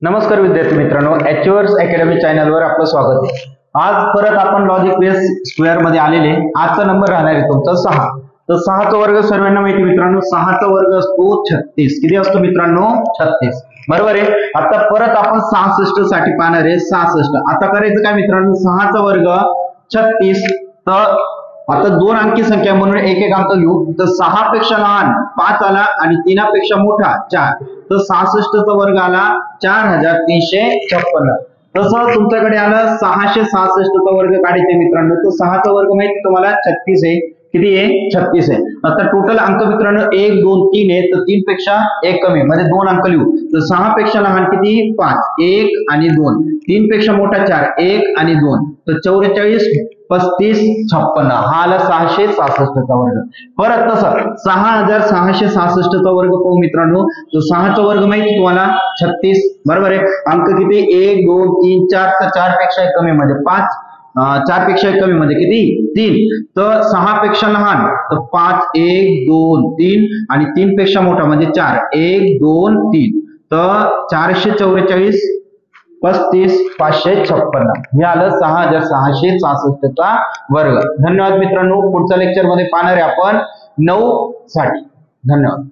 नमस्कार विद्यार्थी मित्रांनो, एचवर्स अकॅडमी चॅनलवर आपलं स्वागत आहे। आज परत आपण लॉजिक बेस स्क्वेअर मध्ये आलेले। आजचा नंबर राहणार आहे तुमचा 6। तर 6 चा वर्ग सर्वांना माहिती मित्रांनो, 6 चा वर्ग असतो 36। किती असतो मित्रांनो? 36, बरोबर आहे। आता परत आपण 66 साठी पाहणार आहे। 66 आता करायचं काय मित्रांनो, 6 चा वर्ग 36, तर आता दोन अंकी संख्या म्हणून एक एक अंक घेऊ। तर 6 पेक्षा लहान 5 आला आणि 3 पेक्षा मोठा 4, तर 66 चा वर्ग आला 4356। तसं तुमच्याकडे आलं 666 चा वर्ग काढायचे मित्रांनो। तो 6 चा वर्ग माहिती तुम्हाला 36 आहे। किती आहे? 36 आहे। आता टोटल अंक मित्रांनो 1 2 3 आहे, तर 3 पेक्षा 1 कमी म्हणजे 2 अंक लिहू। तर 6 पेक्षा लहान किती? 5, 1 आणि 2, 3 पेक्षा मोठा 4, 1 आणि 2, तर 44 35 56 हा आला 666 चा वर्ग। परत तसं 6666 चा वर्ग पाहू मित्रांनो। तो 6 चा वर्ग माहिती तुम्हाला 36, बरोबर आहे। अंक किती? 1 2 3 4, तर 4 पेक्षा 1 कमी म्हणजे 5, 4 पेक्षा 1 कमी म्हणजे किती? 3, तर 6 पेक्षा लहान तर 5 1 2 3 आणि 3 पेक्षा मोठा म्हणजे 4 1 2 3, तर 444 35 556 हे आलं 6666 चा वर्ग। धन्यवाद मित्रांनो, पुढच्या लेक्चर मध्ये पाहणार आहे आपण 9 साठी। धन्यवाद।